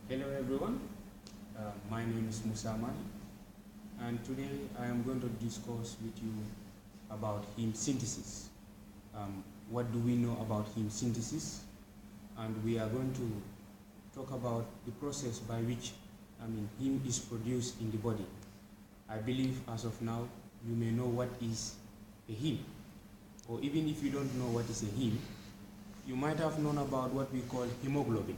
Hello everyone, my name is Musa, and today I am going to discuss with you about heme synthesis. What do we know about heme synthesis? And we are going to talk about the process by which heme is produced in the body. I believe as of now you may know what is a heme, or even if you don't know what is a heme, you might have known about what we call hemoglobin.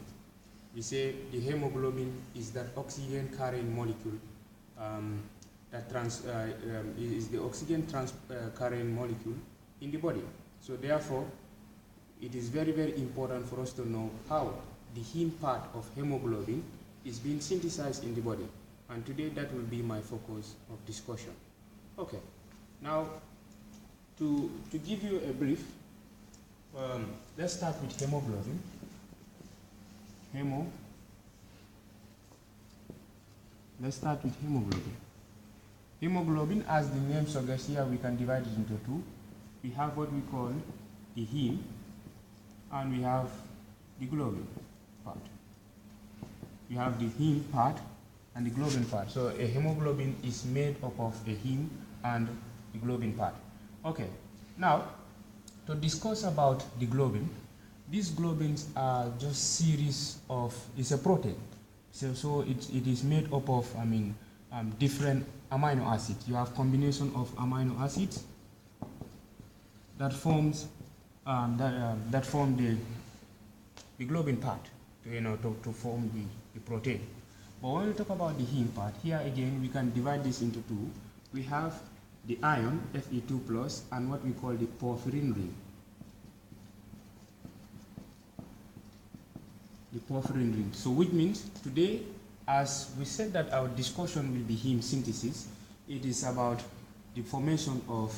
We say the hemoglobin is that oxygen carrying molecule is the oxygen carrying molecule in the body. So therefore, it is very, very important for us to know how the heme part of hemoglobin is being synthesized in the body. And today that will be my focus of discussion. Okay, now to give you a brief, let's start with hemoglobin. Let's start with hemoglobin. Hemoglobin, as the name suggests here, we can divide it into two. We have what we call the heme, and we have the globin part. We have the heme part and the globin part. So a hemoglobin is made up of a heme and the globin part. Okay, now to discuss about the globin, these globins are just series of, it's a protein. So it is made up of, different amino acids. You have combination of amino acids that forms, that form the globin part, to form the protein. But when we talk about the heme part, here again, we can divide this into two. We have the ion, Fe2+, and what we call the porphyrin ring. The porphyrin ring. So which means today, as we said that our discussion will be heme synthesis, it is about the formation of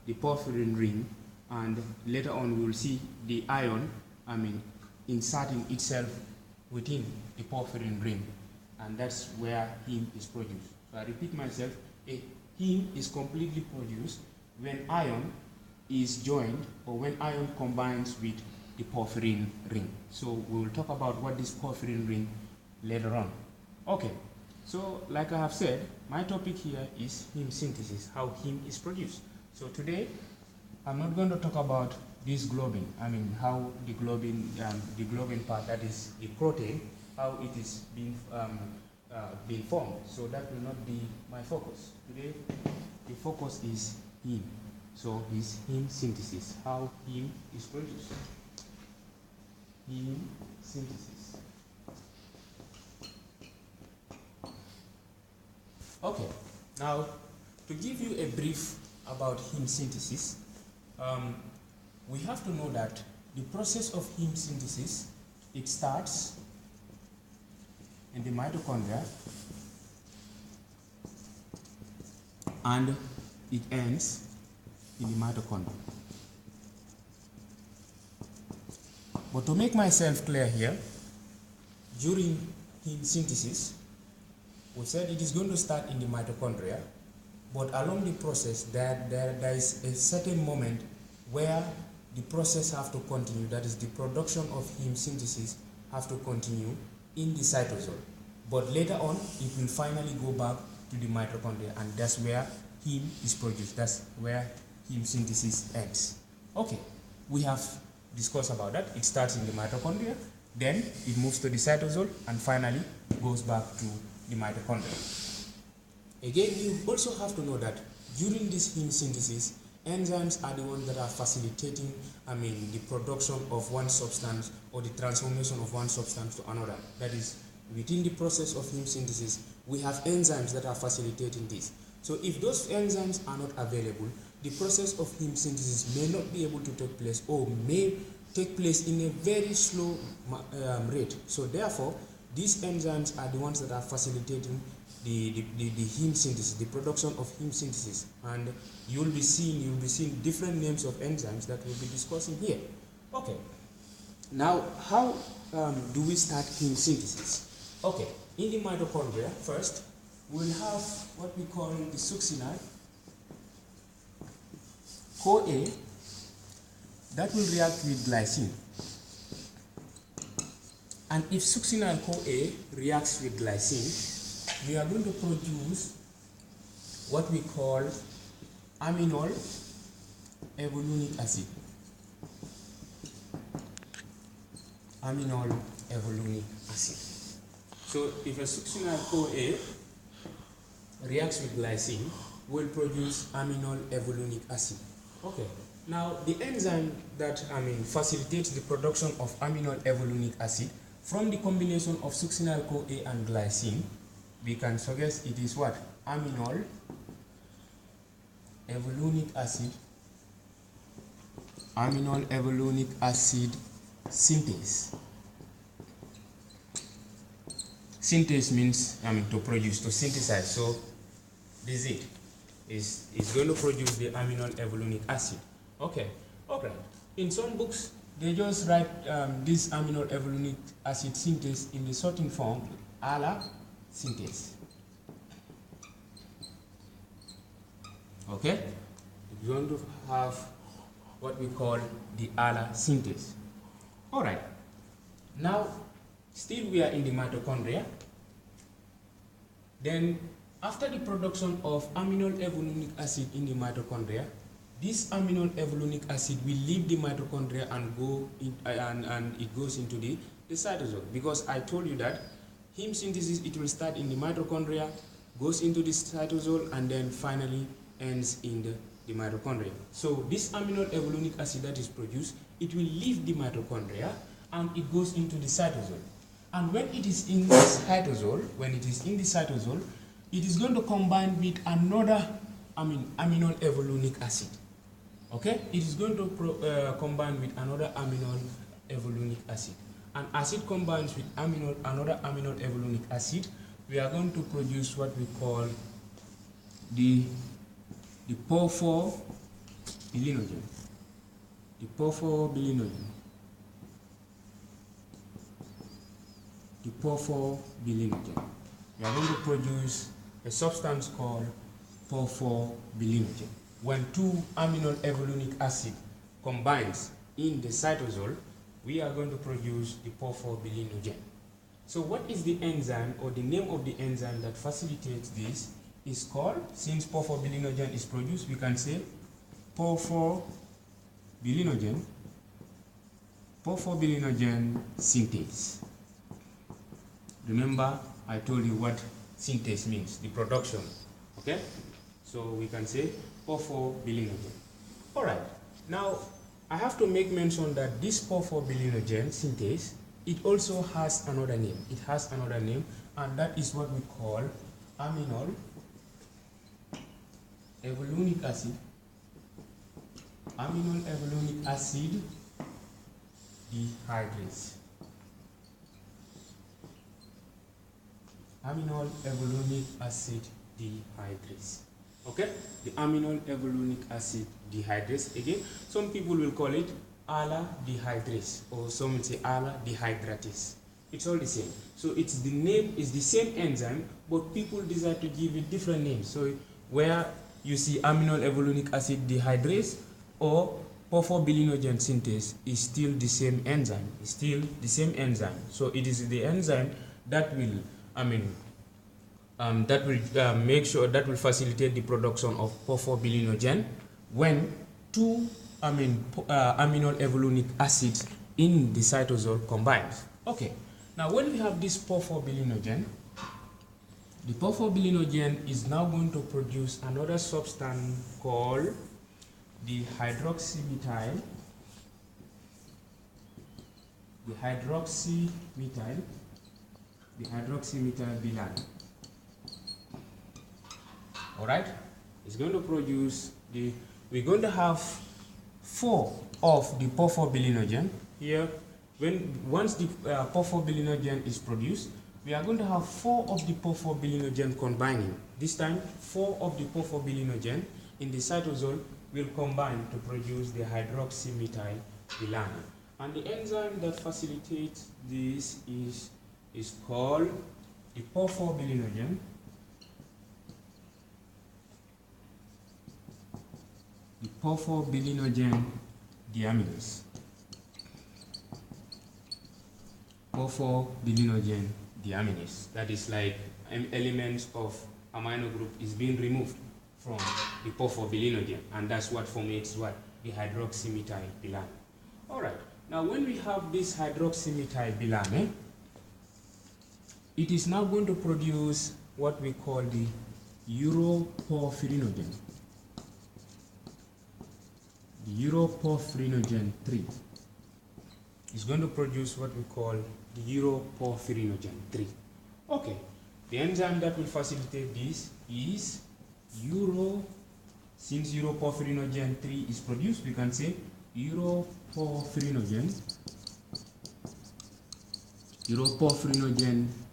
the porphyrin ring, and later on we will see the ion inserting itself within the porphyrin ring, and that's where heme is produced. So I repeat myself, a heme is completely produced when ion is joined, or when ion combines with the porphyrin ring. So we will talk about what this porphyrin ring later on. Okay, so like I have said, my topic here is heme synthesis, how heme is produced. So today I'm not going to talk about this globin, how the globin part, that is the protein, how it is being formed. So that will not be my focus. Today the focus is heme. So is heme synthesis, how heme is produced. Heme synthesis. Okay, now to give you a brief about heme synthesis, we have to know that the process of heme synthesis, it starts in the mitochondria and it ends in the mitochondria. But to make myself clear here, during heme synthesis, we said it is going to start in the mitochondria, but along the process there is a certain moment where the process have to continue, that is the production of heme synthesis have to continue in the cytosol. But later on, it will finally go back to the mitochondria, and that's where heme is produced. That's where heme synthesis ends. Okay, we have discussed about that. It starts in the mitochondria, then it moves to the cytosol, and finally goes back to the mitochondria. Again, you also have to know that during this heme synthesis, enzymes are the ones that are facilitating the production of one substance, or the transformation of one substance to another. That is, within the process of heme synthesis, we have enzymes that are facilitating this. So if those enzymes are not available, the process of heme synthesis may not be able to take place, or may take place in a very slow rate. So therefore, these enzymes are the ones that are facilitating the heme synthesis, the production of heme synthesis, and you'll be seeing different names of enzymes that we'll be discussing here. Okay, now how do we start heme synthesis? Okay, in the mitochondria, first we'll have what we call the succinate CoA that will react with glycine. And if succinyl-CoA reacts with glycine, we are going to produce what we call aminol evolunic acid. Aminol evolunic acid. So if a succinyl-CoA reacts with glycine, will produce aminol evolunic acid. Okay. Now the enzyme that facilitates the production of aminol evolunic acid from the combination of succinyl-CoA and glycine, we can suggest it is what? Aminol evolunic acid. Aminol evolunic acid synthase. Synthase means to produce, to synthesize. So this is going to produce the aminol evolunic acid. Okay. Okay. In some books, they just write this aminol evolunic acid synthase in the shortened form, ALA synthase. Okay. It's going to have what we call the ALA synthase. All right. Now, still we are in the mitochondria. Then, after the production of aminol evolunic acid in the mitochondria, this aminol evolunic acid will leave the mitochondria and go in, and it goes into the cytosol. Because I told you that heme synthesis, it will start in the mitochondria, goes into the cytosol, and then finally ends in the mitochondria. So this aminol evolunic acid that is produced, it will leave the mitochondria and it goes into the cytosol. And when it is in the cytosol, it is going to combine with another aminol evolunic acid. Okay, it is going to combine with another aminol evolunic acid. And as it combines with another aminol evolunic acid, we are going to produce what we call the porphobilinogen. The porphobilinogen. The porphobilinogen. We are going to produce a substance called porphobilinogen. When two aminol evolunic acid combines in the cytosol, we are going to produce the porphobilinogen. So what is the enzyme, or the name of the enzyme that facilitates this is called, since porphobilinogen is produced, we can say porphobilinogen synthase. Remember, I told you what synthase means, the production. Okay? So we can say porphobilinogen. Alright, now I have to make mention that this porphobilinogen synthase, it also has another name. It has another name, and that is what we call aminol evolunic acid. Aminol evolunic acid dehydrase. Aminol evolunic acid dehydrase. Okay, the aminol evolunic acid dehydrase. Again, some people will call it ALA dehydrase, or some will say ALA dehydratase. It's all the same. So it's the name is the same enzyme, but people decide to give it different names. So where you see aminol evolunic acid dehydrase or porphobilinogen synthase is still the same enzyme. It's still the same enzyme. So it is the enzyme that will make sure that will facilitate the production of porphobilinogen when two aminol evolunic acids in the cytosol combines. Okay, now when we have this porphobilinogen, the porphobilinogen is now going to produce another substance called the hydroxymethyl bilan. All right, it's going to produce we're going to have 4 of the porphobilinogen here. Once the porphobilinogen is produced, we are going to have 4 of the porphobilinogen combining. This time, 4 of the porphobilinogen in the cytosol will combine to produce the hydroxymethyl bilan. And the enzyme that facilitates this is called the porphobilinogen. The porphobilinogen deaminase. porphobilinogen deaminase. That is like elements of amino group is being removed from the porphobilinogen, and that's what formates what? The hydroxymethyl-bilane. Alright, now when we have this hydroxymethyl-bilane, it is now going to produce what we call the uroporphyrinogen. The uroporphyrinogen 3 is going to produce what we call the uroporphyrinogen 3. Okay, the enzyme that will facilitate this is since uroporphyrinogen 3 is produced, we can say uroporphyrinogen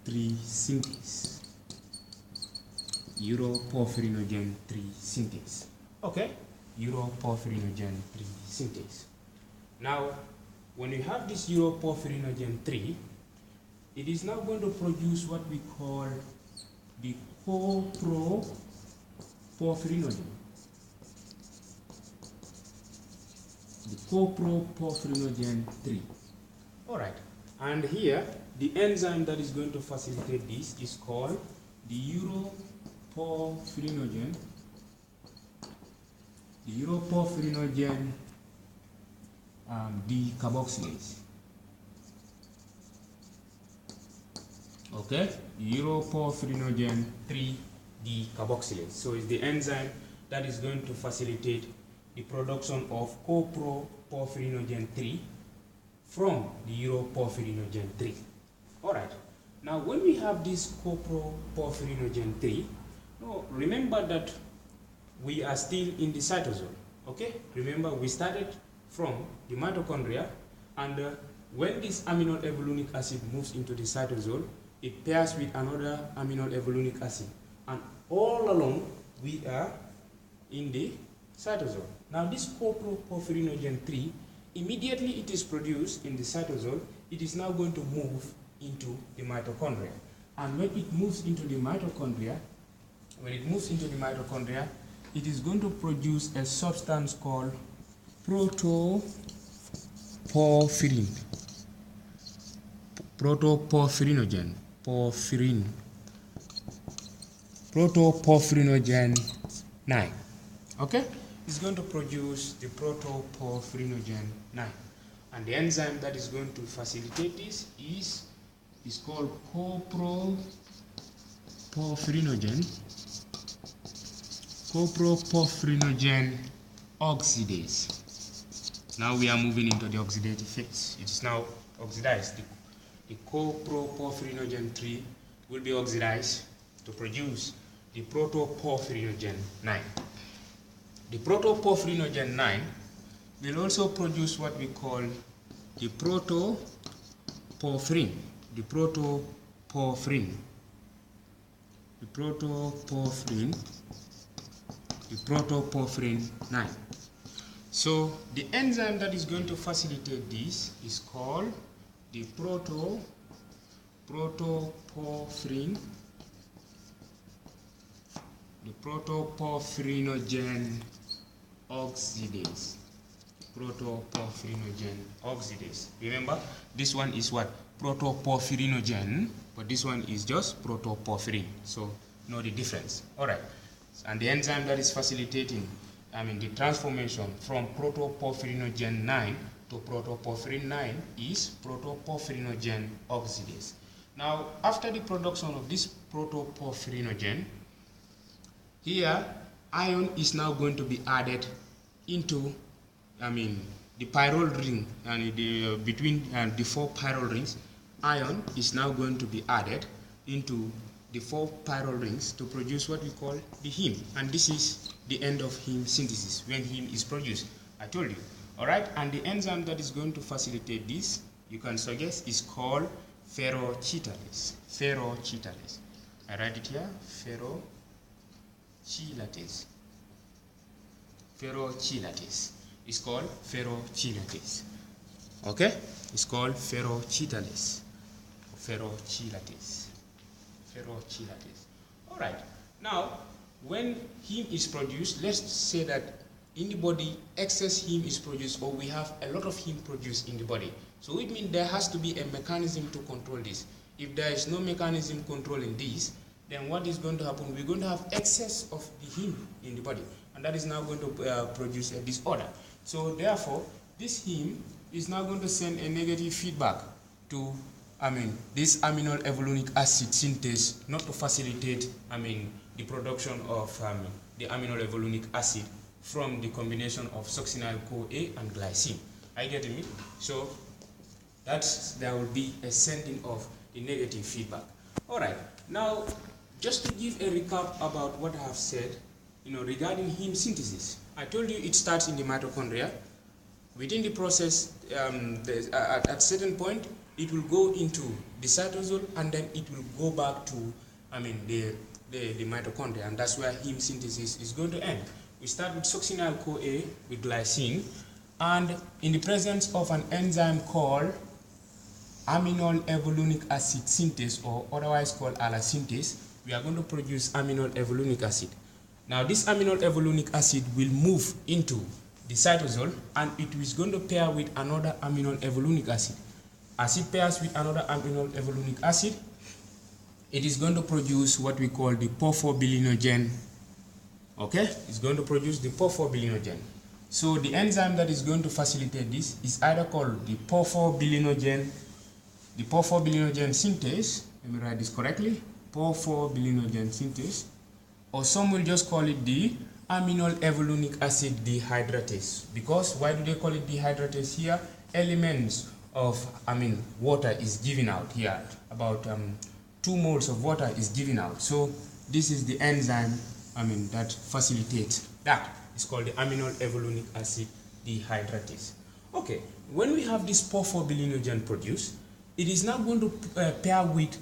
3 synthase. Uroporphyrinogen 3 synthase. Okay, uroporphyrinogen 3 synthase. Now, when you have this uroporphyrinogen 3, it is now going to produce what we call the coproporphyrinogen. The coproporphyrinogen 3. Alright, and here the enzyme that is going to facilitate this is called the uroporphyrinogen decarboxylase. Okay, uroporphyrinogen 3 decarboxylase. So it's the enzyme that is going to facilitate the production of coproporphyrinogen 3 from the uroporphyrinogen 3. Alright, now when we have this coproporphyrinogen 3, remember that we are still in the cytosol. Okay, remember we started from the mitochondria, and when this amino evolunic acid moves into the cytosol, it pairs with another amino evolunic acid, and all along we are in the cytosol. Now this coproporphyrinogen 3, immediately it is produced in the cytosol, it is now going to move into the mitochondria. And when it moves into the mitochondria, it is going to produce a substance called protoporphyrinogen 9. Okay, it's going to produce the protoporphyrinogen 9, and the enzyme that is going to facilitate this is called coproporphyrinogen oxidase. Now we are moving into the oxidative phase. It is now oxidized. The coproporphyrinogen 3 will be oxidized to produce the protoporphyrinogen 9. The protoporphyrinogen 9 will also produce what we call the protoporphyrin. The protoporphyrin 9. So the enzyme that is going to facilitate this is called the protoporphyrinogen oxidase. Protoporphyrinogen oxidase. Remember, this one is what? Protoporphyrinogen, but this one is just protoporphyrin. So know the difference. Alright. And the enzyme that is facilitating, the transformation from protoporphyrinogen 9 to protoporphyrin 9 is protoporphyrinogen oxidase. Now, after the production of this protoporphyrinogen, here iron is now going to be added into the pyrrole ring, and between the 4 pyrrole rings, iron is now going to be added into the 4 pyrrole rings to produce what we call the heme, and this is the end of heme synthesis when heme is produced. I told you. Alright, and the enzyme that is going to facilitate this, you can suggest, is called ferrochelatase. Ferrochelatase. I write it here. Ferrochelatase. Ferrochelatase. It's called ferrochelatase. Okay? It's called ferrochelatase. Ferrochelatase. Ferrochelatase. Alright. Now, when heme is produced, let's say that in the body excess heme is produced, or we have a lot of heme produced in the body. So it means there has to be a mechanism to control this. If there is no mechanism controlling this, then what is going to happen? We're going to have excess of the heme in the body, and that is now going to produce a disorder. So therefore, this heme is now going to send a negative feedback to this amino-evolunic acid synthase, not to facilitate the production of the amino-evolunic acid from the combination of succinyl-CoA and glycine. Are you getting me? So there will be a sending of the negative feedback. All right. Now, just to give a recap about what I have said, regarding heme synthesis. I told you it starts in the mitochondria. Within the process, at a certain point, it will go into the cytosol, and then it will go back to, the mitochondria, and that's where heme synthesis is going to end. We start with succinyl-CoA with glycine, and in the presence of an enzyme called aminol-evolunic acid synthase, or otherwise called synthase, we are going to produce aminol-evolunic acid. Now, this aminol-evolunic acid will move into the cytosol, and it is going to pair with another aminol-evolunic acid. As it pairs with another aminol-evolunic acid, it is going to produce what we call the porphobilinogen. Okay, it's going to produce the porphobilinogen. So the enzyme that is going to facilitate this is either called the porphobilinogen synthase. Let me write this correctly: porphobilinogen synthase, or some will just call it the aminol-evolunic acid dehydratase. Because why do they call it dehydratase here? Elements of water is given out here. About 2 moles of water is given out. So this is the enzyme that facilitates that. It's called the aminol-evolunic acid dehydratase. Okay, when we have this porphobilinogen produced, it is now going to pair with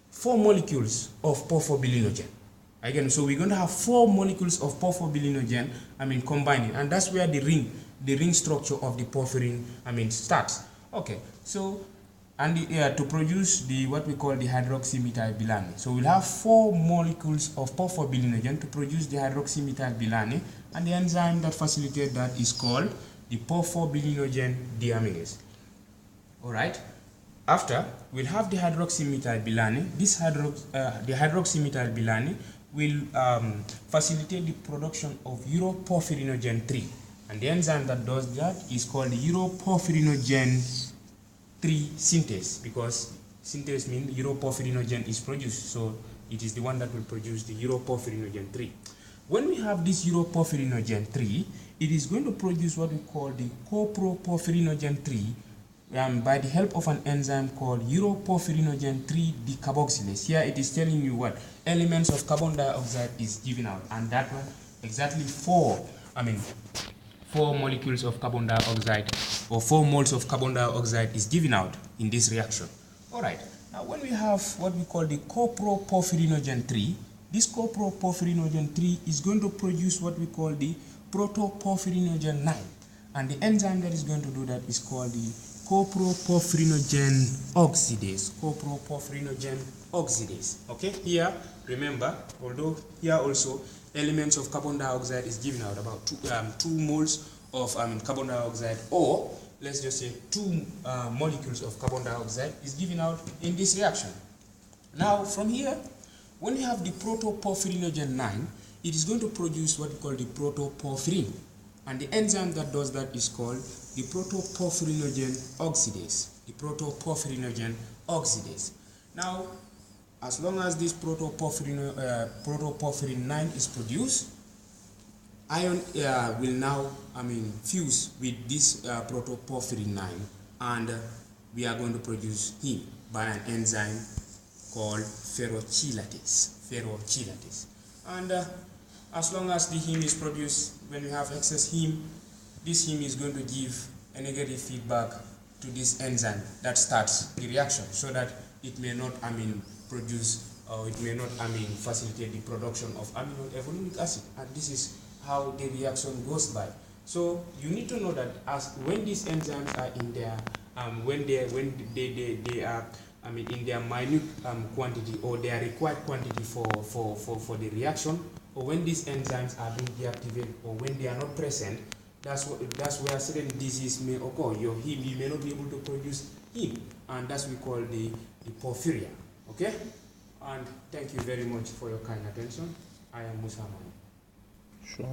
4 molecules of porphobilinogen. Again, so we're going to have 4 molecules of porphobilinogen combining, and that's where the ring structure of the porphyrin starts. Okay, so to produce what we call the hydroxymethylbilane. So we'll have 4 molecules of porphobilinogen to produce the hydroxymethylbilane, and the enzyme that facilitates that is called the porphobilinogen deaminase. All right. After, we'll have the hydroxymethylbilane. The hydroxymethylbilane will facilitate the production of uroporphyrinogen 3. And the enzyme that does that is called the uroporphyrinogen 3 synthase, because synthase means uroporphyrinogen is produced. So it is the one that will produce the uroporphyrinogen 3. When we have this uroporphyrinogen 3, it is going to produce what we call the coproporphyrinogen 3 by the help of an enzyme called uroporphyrinogen 3 decarboxylase. Here it is telling you what elements of carbon dioxide is given out, and that one exactly 4 molecules of carbon dioxide, or 4 moles of carbon dioxide is given out in this reaction. All right. Now, when we have what we call the coproporphyrinogen 3, this coproporphyrinogen 3 is going to produce what we call the protoporphyrinogen 9, and the enzyme that is going to do that is called the coproporphyrinogen oxidase. Coproporphyrinogen oxidase. Okay. Here, remember, although here also elements of carbon dioxide is given out, about 2 moles of carbon dioxide, or let's just say 2 molecules of carbon dioxide is given out in this reaction. Now, from here, when you have the protoporphyrinogen 9, it is going to produce what we call the protoporphyrin, and the enzyme that does that is called the protoporphyrinogen oxidase. The protoporphyrinogen oxidase. Now, as long as this protoporphyrin 9 is produced, ion will now fuse with this protoporphyrin 9, and we are going to produce heme by an enzyme called ferrochelatase. And as long as the heme is produced, when we have excess heme, this heme is going to give a negative feedback to this enzyme that starts the reaction, so that it may not produce, or it may not facilitate the production of aminol-evolunic acid, and this is how the reaction goes by. So you need to know that when these enzymes are in their when they are in their minute quantity, or their required quantity for the reaction, or when these enzymes are being deactivated, or when they are not present, that's where certain disease may occur. Your heme, you may not be able to produce heme, and that's we call the porphyria. Okay? And thank you very much for your kind attention. I am Musa. Sure.